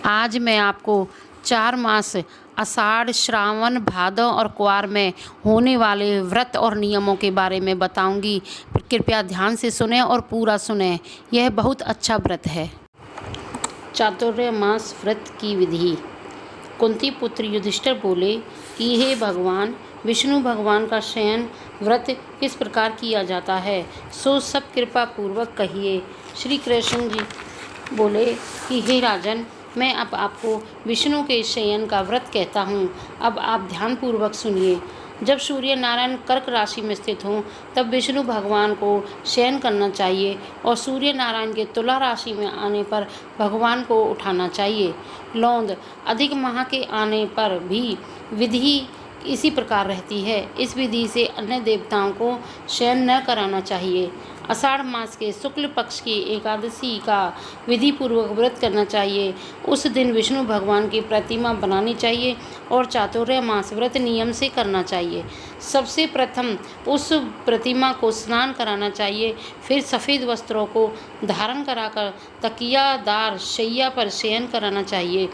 आज मैं आपको 4 मास आषाढ़, श्रावण, भादव और क्वार में होने वाले व्रत और नियमों के बारे में बताऊंगी। कृपया ध्यान से सुनें और पूरा सुनें। यह बहुत अच्छा व्रत है। चातुर्य मास व्रत की विधि। कुंती पुत्र युधिष्ठिर बोले कि हे भगवान, विष्णु भगवान का शयन व्रत किस प्रकार किया जाता है, सो सब कृपा पूर्वक कहिए। श्री कृष्ण जी बोले कि हे राजन, मैं अब आपको विष्णु के शयन का व्रत कहता हूँ। अब आप ध्यानपूर्वक सुनिए। जब सूर्य नारायण कर्क राशि में स्थित हों तब विष्णु भगवान को शयन करना चाहिए और सूर्य नारायण के तुला राशि में आने पर भगवान को उठाना चाहिए। लौंद अधिक माह के आने पर भी विधि इसी प्रकार रहती है। इस विधि से अन्य देवताओं को शयन न कराना चाहिए। आषाढ़ मास के शुक्ल पक्ष की एकादशी का विधि पूर्वक व्रत करना चाहिए। उस दिन विष्णु भगवान की प्रतिमा बनानी चाहिए और चातुर्य मास व्रत नियम से करना चाहिए। सबसे प्रथम उस प्रतिमा को स्नान कराना चाहिए, फिर सफ़ेद वस्त्रों को धारण कराकर तकियादार शैया पर शयन कराना चाहिए।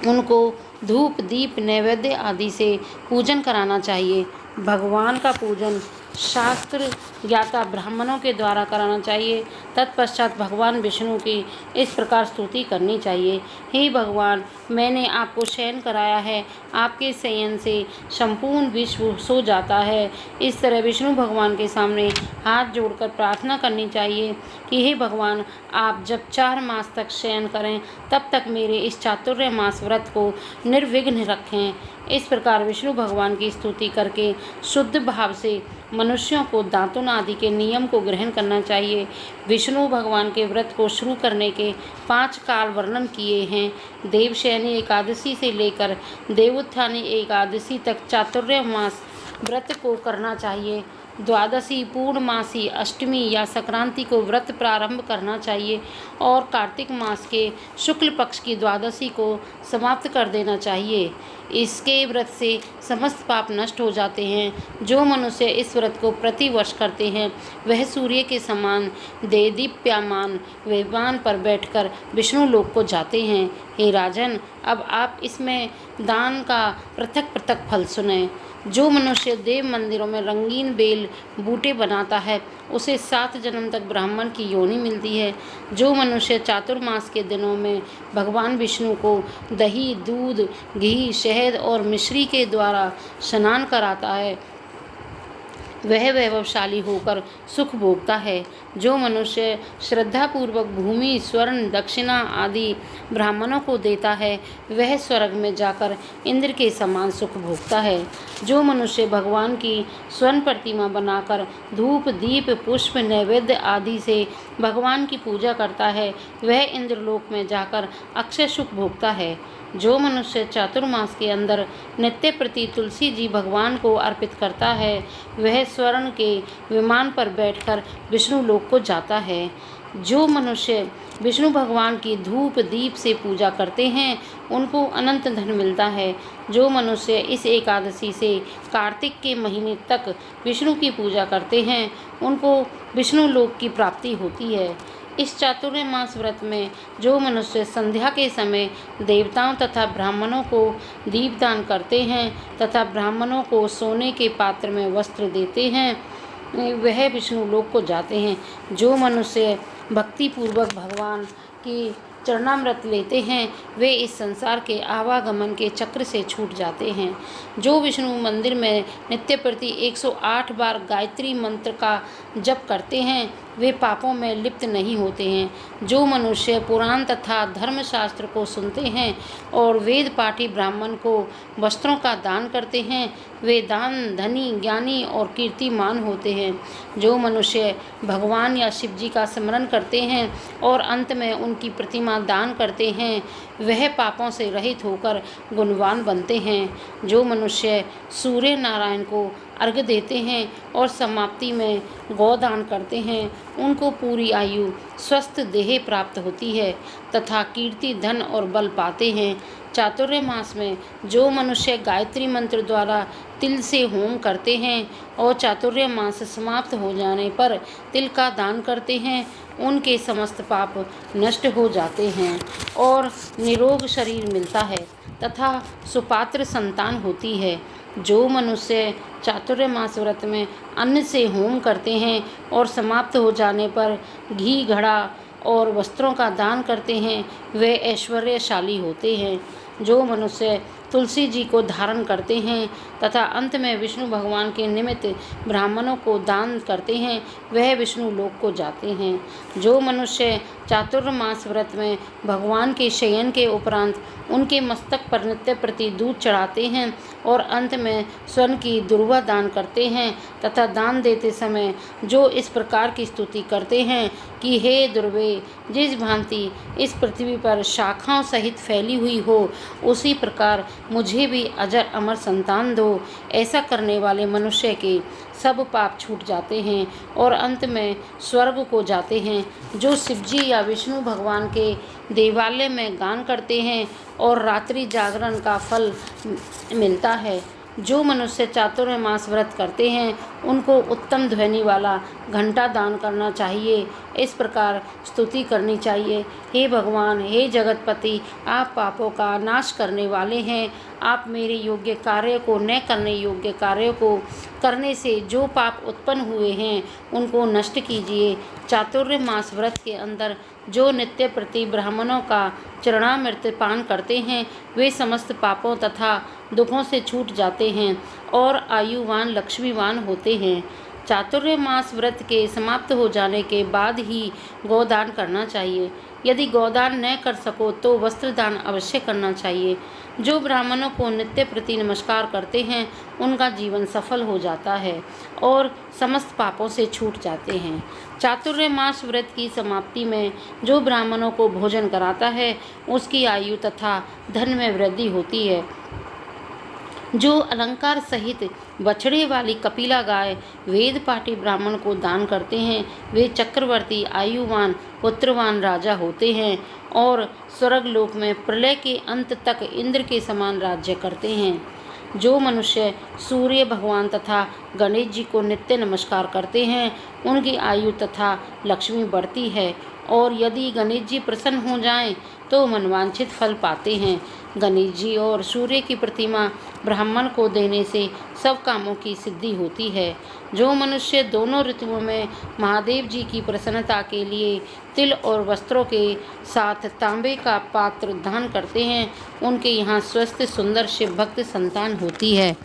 उनको धूप, दीप, नैवेद्य आदि से पूजन कराना चाहिए। भगवान का पूजन शास्त्र ज्ञाता ब्राह्मणों के द्वारा कराना चाहिए। तत्पश्चात भगवान विष्णु की इस प्रकार स्तुति करनी चाहिए। हे भगवान, मैंने आपको शयन कराया है, आपके शयन से संपूर्ण विश्व सो जाता है। इस तरह विष्णु भगवान के सामने हाथ जोड़कर प्रार्थना करनी चाहिए कि हे भगवान, आप जब 4 मास तक शयन करें तब तक मेरे इस चातुर्य मास व्रत को निर्विघ्न रखें। इस प्रकार विष्णु भगवान की स्तुति करके शुद्ध भाव से मनुष्यों को दातुन आदि के नियम को ग्रहण करना चाहिए। विष्णु भगवान के व्रत को शुरू करने के 5 काल वर्णन किए हैं। देवशयनी एकादशी से लेकर देवोत्थानी एकादशी तक चातुर्य मास व्रत को करना चाहिए। द्वादशी, पूर्णमासी, अष्टमी या संक्रांति को व्रत प्रारंभ करना चाहिए और कार्तिक मास के शुक्ल पक्ष की द्वादशी को समाप्त कर देना चाहिए। इसके व्रत से समस्त पाप नष्ट हो जाते हैं। जो मनुष्य इस व्रत को प्रतिवर्ष करते हैं वह सूर्य के समान देदीप्यमान विमान पर बैठकर विष्णु लोक को जाते हैं। हे राजन, अब आप इसमें दान का पृथक पृथक फल सुनें। जो मनुष्य देव मंदिरों में रंगीन बेल बूटे बनाता है उसे 7 जन्म तक ब्राह्मण की योनि मिलती है। जो मनुष्य चातुर्मास के दिनों में भगवान विष्णु को दही, दूध, घी, शहद और मिश्री के द्वारा स्नान कराता है वह वैभवशाली होकर सुख भोगता है। जो मनुष्य श्रद्धापूर्वक भूमि, स्वर्ण, दक्षिणा आदि ब्राह्मणों को देता है वह स्वर्ग में जाकर इंद्र के समान सुख भोगता है। जो मनुष्य भगवान की स्वर्ण प्रतिमा बनाकर धूप, दीप, पुष्प, नैवेद्य आदि से भगवान की पूजा करता है वह इंद्रलोक में जाकर अक्षय सुख भोगता है। जो मनुष्य चातुर्मास के अंदर नित्य प्रति तुलसी जी भगवान को अर्पित करता है वह स्वर्ण के विमान पर बैठकर विष्णु लोक को जाता है। जो मनुष्य विष्णु भगवान की धूप, दीप से पूजा करते हैं उनको अनंत धन मिलता है। जो मनुष्य इस एकादशी से कार्तिक के महीने तक विष्णु की पूजा करते हैं उनको विष्णु लोक की प्राप्ति होती है। इस चातुर्य मास व्रत में जो मनुष्य संध्या के समय देवताओं तथा ब्राह्मणों को दीपदान करते हैं तथा ब्राह्मणों को सोने के पात्र में वस्त्र देते हैं वह विष्णु लोक को जाते हैं। जो मनुष्य भक्तिपूर्वक भगवान की चरणामृत लेते हैं वे इस संसार के आवागमन के चक्र से छूट जाते हैं। जो विष्णु मंदिर में नित्य प्रति 108 बार गायत्री मंत्र का जप करते हैं वे पापों में लिप्त नहीं होते हैं। जो मनुष्य पुराण तथा धर्मशास्त्र को सुनते हैं और वेद पाठी ब्राह्मण को वस्त्रों का दान करते हैं वे दान धनी, ज्ञानी और कीर्तिमान होते हैं। जो मनुष्य भगवान या शिव जी का स्मरण करते हैं और अंत में उनकी प्रतिमा दान करते हैं वह पापों से रहित होकर गुणवान बनते हैं। जो मनुष्य सूर्य नारायण को अर्घ्य देते हैं और समाप्ति में गोदान करते हैं उनको पूरी आयु, स्वस्थ देह प्राप्त होती है तथा कीर्ति, धन और बल पाते हैं। चातुर्य मास में जो मनुष्य गायत्री मंत्र द्वारा तिल से होम करते हैं और चातुर्य मास समाप्त हो जाने पर तिल का दान करते हैं, उनके समस्त पाप नष्ट हो जाते हैं और निरोग शरीर मिलता है तथा सुपात्र संतान होती है। जो मनुष्य चातुर्य मास व्रत में अन्न से होम करते हैं और समाप्त हो जाने पर घी घड़ा और वस्त्रों का दान करते हैं, वे ऐश्वर्यशाली होते हैं। जो मनुष्य तुलसी जी को धारण करते हैं तथा अंत में विष्णु भगवान के निमित्त ब्राह्मणों को दान करते हैं, वह विष्णु लोक को जाते हैं। जो मनुष्य चातुर्मास व्रत में भगवान के शयन के उपरांत उनके मस्तक पर नित्य प्रति दूध चढ़ाते हैं और अंत में स्वर्ण की दुर्वा दान करते हैं तथा दान देते समय जो इस प्रकार की स्तुति करते हैं कि हे दुर्वे, जिस भांति इस पृथ्वी पर शाखाओं सहित फैली हुई हो, उसी प्रकार मुझे भी अजर अमर संतान दो, ऐसा करने वाले मनुष्य के सब पाप छूट जाते हैं और अंत में स्वर्ग को जाते हैं। जो शिवजी या विष्णु भगवान के देवालय में गान करते हैं और रात्रि जागरण का फल मिलता है। जो मनुष्य चातुर्मास व्रत करते हैं उनको उत्तम ध्वनि वाला घंटा दान करना चाहिए। इस प्रकार स्तुति करनी चाहिए, हे भगवान, हे जगतपति, आप पापों का नाश करने वाले हैं। आप मेरे योग्य कार्य को न करने योग्य कार्यों को करने से जो पाप उत्पन्न हुए हैं उनको नष्ट कीजिए। चातुर्य मास व्रत के अंदर जो नित्य प्रति ब्राह्मणों का चरणामृत पान करते हैं, वे समस्त पापों तथा दुखों से छूट जाते हैं और आयुवान लक्ष्मीवान होते हैं। चातुर्य मास व्रत के समाप्त हो जाने के बाद ही गोदान करना चाहिए। यदि गोदान न कर सको तो वस्त्रदान अवश्य करना चाहिए। जो ब्राह्मणों को नित्य प्रति नमस्कार करते हैं उनका जीवन सफल हो जाता है और समस्त पापों से छूट जाते हैं। चातुर्य मास व्रत की समाप्ति में जो ब्राह्मणों को भोजन कराता है उसकी आयु तथा धन में वृद्धि होती है। जो अलंकार सहित बछड़े वाली कपिला गाय वेद पाठी ब्राह्मण को दान करते हैं, वे चक्रवर्ती आयुवान पुत्रवान राजा होते हैं और स्वर्गलोक में प्रलय के अंत तक इंद्र के समान राज्य करते हैं। जो मनुष्य सूर्य भगवान तथा गणेश जी को नित्य नमस्कार करते हैं उनकी आयु तथा लक्ष्मी बढ़ती है और यदि गणेश जी प्रसन्न हो जाएं तो मनवांछित फल पाते हैं। गणेश जी और सूर्य की प्रतिमा ब्राह्मण को देने से सब कामों की सिद्धि होती है। जो मनुष्य दोनों ऋतुओं में महादेव जी की प्रसन्नता के लिए तिल और वस्त्रों के साथ तांबे का पात्र दान करते हैं, उनके यहाँ स्वस्थ सुंदर शिव भक्त संतान होती है।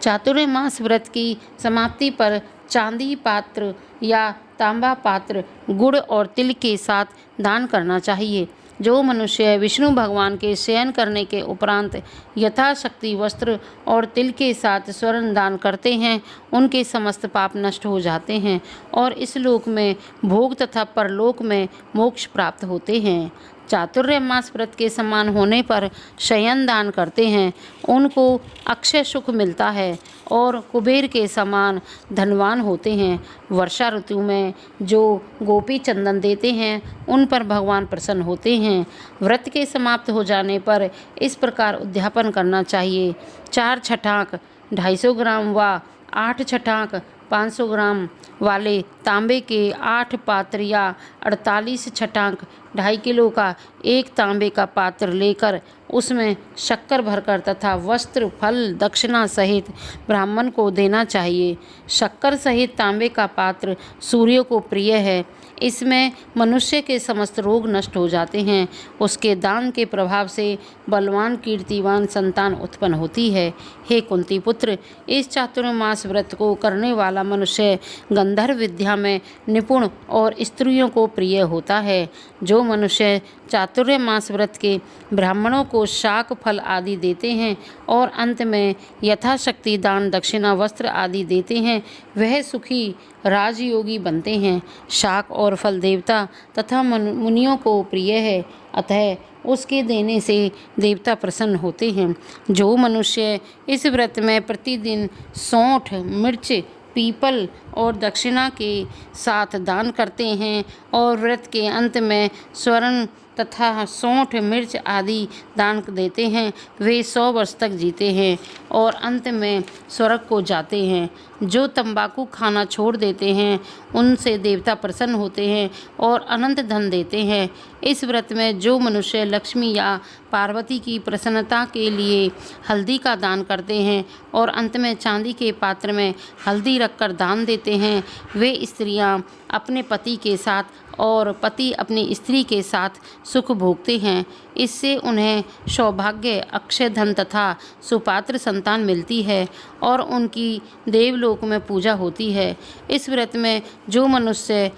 चातुर्य मास व्रत की समाप्ति पर चांदी पात्र या तांबा पात्र गुड़ और तिल के साथ दान करना चाहिए। जो मनुष्य विष्णु भगवान के शयन करने के उपरांत यथाशक्ति वस्त्र और तिल के साथ स्वर्ण दान करते हैं, उनके समस्त पाप नष्ट हो जाते हैं और इस लोक में भोग तथा परलोक में मोक्ष प्राप्त होते हैं। चातुर्य मास व्रत के समान होने पर शयन दान करते हैं, उनको अक्षय सुख मिलता है और कुबेर के समान धनवान होते हैं। वर्षा ऋतु में जो गोपी चंदन देते हैं उन पर भगवान प्रसन्न होते हैं। व्रत के समाप्त हो जाने पर इस प्रकार उद्यापन करना चाहिए। 4 छटाक 250 ग्राम व 8 छटाक 500 ग्राम वाले तांबे के 8 पात्र या 48 छटाक 2.5 किलो का एक तांबे का पात्र लेकर उसमें शक्कर भरकर तथा वस्त्र फल दक्षिणा सहित ब्राह्मण को देना चाहिए। शक्कर सहित तांबे का पात्र सूर्य को प्रिय है, इसमें मनुष्य के समस्त रोग नष्ट हो जाते हैं। उसके दान के प्रभाव से बलवान कीर्तिवान संतान उत्पन्न होती है। हे कुंती पुत्र, इस चातुर्मास व्रत को करने वाला मनुष्य गंधर्व विद्या में निपुण और स्त्रियों को प्रिय होता है। जो मनुष्य चातुर्य मास व्रत के ब्राह्मणों को शाक फल आदि देते हैं और अंत में यथाशक्ति दान दक्षिणा वस्त्र आदि देते हैं, वह सुखी राजयोगी बनते हैं। शाक और फल देवता तथा मुनियों को प्रिय है, अतः उसके देने से देवता प्रसन्न होते हैं। जो मनुष्य इस व्रत में प्रतिदिन सौंठ मिर्च पीपल और दक्षिणा के साथ दान करते हैं और व्रत के अंत में स्वर्ण तथा सौंठ मिर्च आदि दान देते हैं वे 100 वर्ष तक जीते हैं और अंत में स्वर्ग को जाते हैं। जो तंबाकू खाना छोड़ देते हैं उनसे देवता प्रसन्न होते हैं और अनंत धन देते हैं। इस व्रत में जो मनुष्य लक्ष्मी या पार्वती की प्रसन्नता के लिए हल्दी का दान करते हैं और अंत में चांदी के पात्र में हल्दी रखकर दान देते हैं वे स्त्रियां अपने पति के साथ और पति अपनी स्त्री के साथ सुख भोगते हैं। इससे उन्हें सौभाग्य, अक्षय धन तथा सुपात्र संतान मिलती है और उनकी देवलोक में पूजा होती है। इस व्रत में जो मनुष्य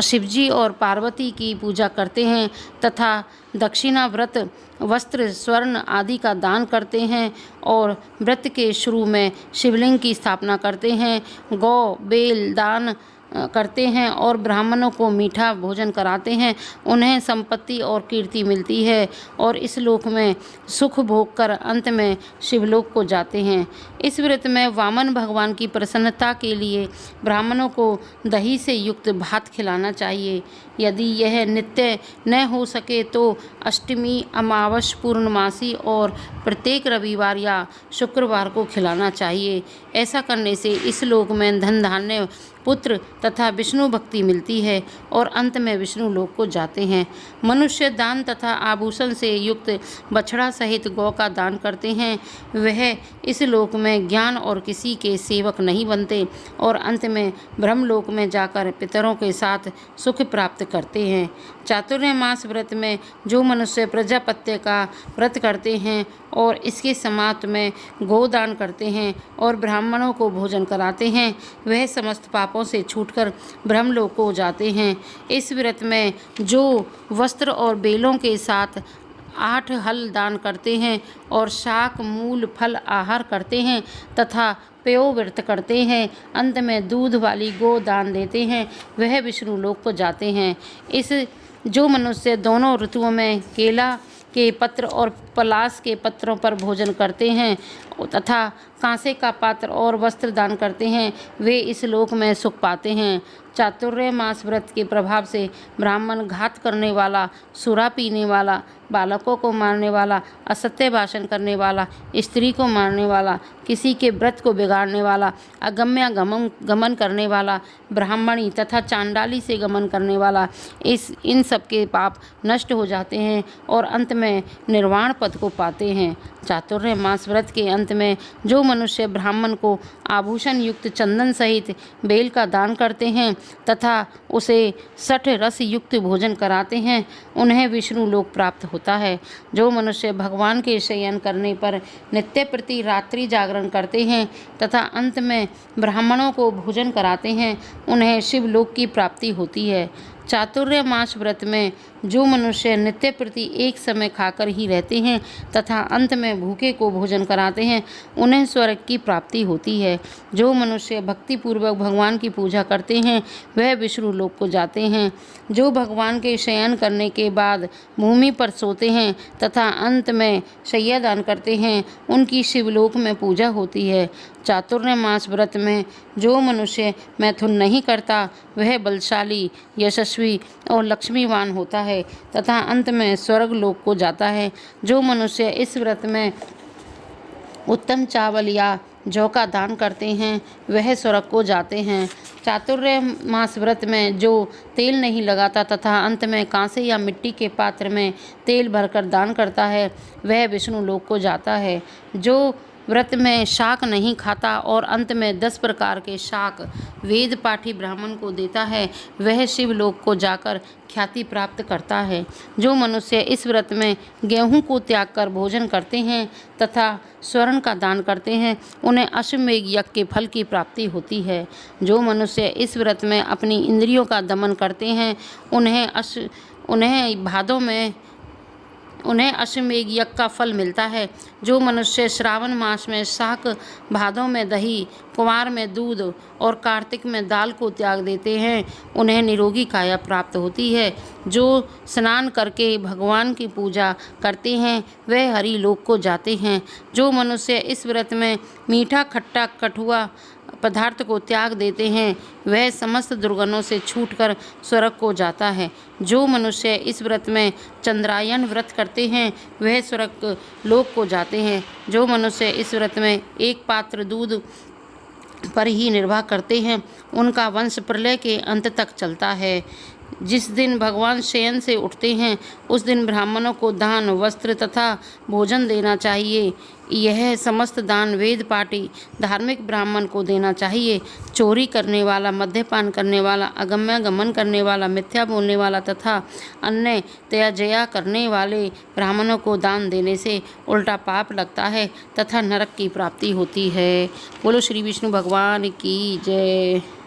शिवजी और पार्वती की पूजा करते हैं तथा दक्षिणा व्रत, वस्त्र, स्वर्ण आदि का दान करते हैं और व्रत के शुरू में शिवलिंग की स्थापना करते हैं, गौ बेल दान करते हैं और ब्राह्मणों को मीठा भोजन कराते हैं, उन्हें संपत्ति और कीर्ति मिलती है और इस लोक में सुख भोग कर अंत में शिवलोक को जाते हैं। इस व्रत में वामन भगवान की प्रसन्नता के लिए ब्राह्मणों को दही से युक्त भात खिलाना चाहिए। यदि यह नित्य न हो सके तो अष्टमी, अमावस, पूर्णमासी और प्रत्येक रविवार या शुक्रवार को खिलाना चाहिए। ऐसा करने से इस लोक में धन धान्य, पुत्र तथा विष्णु भक्ति मिलती है और अंत में विष्णु लोक को जाते हैं। मनुष्य दान तथा आभूषण से युक्त बछड़ा सहित गौ का दान करते हैं वह इस लोक में ज्ञान और किसी के सेवक नहीं बनते और अंत में ब्रह्मलोक में जाकर पितरों के साथ सुख प्राप्त करते हैं। चातुर्मास व्रत में जो मनुष्य प्रजापत्य का व्रत करते हैं और इसके समाप्त में गोदान करते हैं और ब्राह्मणों को भोजन कराते हैं वह समस्त पापों से छूटकर ब्रह्मलोक को जाते हैं। इस व्रत में जो वस्त्र और बेलों के साथ 8 हल दान करते हैं और शाक, मूल, फल आहार करते हैं तथा पेय व्रत करते हैं, अंत में दूध वाली गो दान देते हैं वह विष्णु लोक को जाते हैं। इस जो मनुष्य दोनों ऋतुओं में केला के पत्र और पलाश के पत्रों पर भोजन करते हैं तथा कांसे का पात्र और वस्त्र दान करते हैं वे इस लोक में सुख पाते हैं। चातुर्मास व्रत के प्रभाव से ब्राह्मण, घात करने वाला, सुरा पीने वाला, बालकों को मारने वाला, असत्य भाषण करने वाला, स्त्री को मारने वाला, किसी के व्रत को बिगाड़ने वाला, अगम्य गमन करने वाला, ब्राह्मणी तथा चांडाली से गमन करने वाला इन सब के पाप नष्ट हो जाते हैं और अंत में निर्वाण पद को पाते हैं। चातुर्मास व्रत के अंत में जो मनुष्य ब्राह्मण को आभूषण युक्त चंदन सहित बेल का दान करते हैं तथा उसे 60 रस युक्त भोजन कराते हैं उन्हें विष्णु लोक प्राप्त होता है। जो मनुष्य भगवान के शयन करने पर नित्य प्रति रात्रि जागरण करते हैं तथा अंत में ब्राह्मणों को भोजन कराते हैं उन्हें शिवलोक की प्राप्ति होती है। चातुर्मास व्रत में जो मनुष्य नित्य प्रति एक समय खाकर ही रहते हैं तथा अंत में भूखे को भोजन कराते हैं उन्हें स्वर्ग की प्राप्ति होती है। जो मनुष्य भक्तिपूर्वक भगवान की पूजा करते हैं वह विष्णु लोक को जाते हैं। जो भगवान के शयन करने के बाद भूमि पर सोते हैं तथा अंत में शय्या दान करते हैं उनकी शिवलोक में पूजा होती है। चातुर्मास व्रत में जो मनुष्य मैथुन नहीं करता वह बलशाली, यशस्वी और लक्ष्मीवान होता है तथा अंत में स्वर्ग लोक को जाता है। जो मनुष्य इस व्रत में उत्तम चावल या जौ का दान करते हैं वह स्वर्ग को जाते हैं। चातुर्मास व्रत में जो तेल नहीं लगाता तथा अंत में कांसे या मिट्टी के पात्र में तेल भरकर दान करता है वह विष्णु लोक को जाता है। जो व्रत में शाक नहीं खाता और अंत में 10 प्रकार के शाक वेद पाठी ब्राह्मण को देता है वह शिवलोक को जाकर ख्याति प्राप्त करता है। जो मनुष्य इस व्रत में गेहूं को त्याग कर भोजन करते हैं तथा स्वर्ण का दान करते हैं उन्हें अश्वमेध यज्ञ के फल की प्राप्ति होती है। जो मनुष्य इस व्रत में अपनी इंद्रियों का दमन करते हैं उन्हें अश्वमेध यज्ञ का फल मिलता है। जो मनुष्य श्रावण मास में शाक, भादों में दही, कुमार में दूध और कार्तिक में दाल को त्याग देते हैं उन्हें निरोगी काया प्राप्त होती है। जो स्नान करके भगवान की पूजा करते हैं वह हरि लोक को जाते हैं। जो मनुष्य इस व्रत में मीठा, खट्टा, कटुआ पदार्थ को त्याग देते हैं वह समस्त दुर्गुणों से छूटकर स्वर्ग को जाता है। जो मनुष्य इस व्रत में चंद्रायन व्रत करते हैं वह स्वर्ग लोक को जाते हैं। जो मनुष्य इस व्रत में एक पात्र दूध पर ही निर्वाह करते हैं उनका वंश प्रलय के अंत तक चलता है। जिस दिन भगवान शयन से उठते हैं उस दिन ब्राह्मणों को दान, वस्त्र तथा भोजन देना चाहिए। यह समस्त दान वेद पाठी धार्मिक ब्राह्मण को देना चाहिए। चोरी करने वाला, मद्यपान करने वाला, अगम्यागमन करने वाला, मिथ्या बोलने वाला तथा अन्य त्याज्या करने वाले ब्राह्मणों को दान देने से उल्टा पाप लगता है तथा नरक की प्राप्ति होती है। बोलो श्री विष्णु भगवान की जय।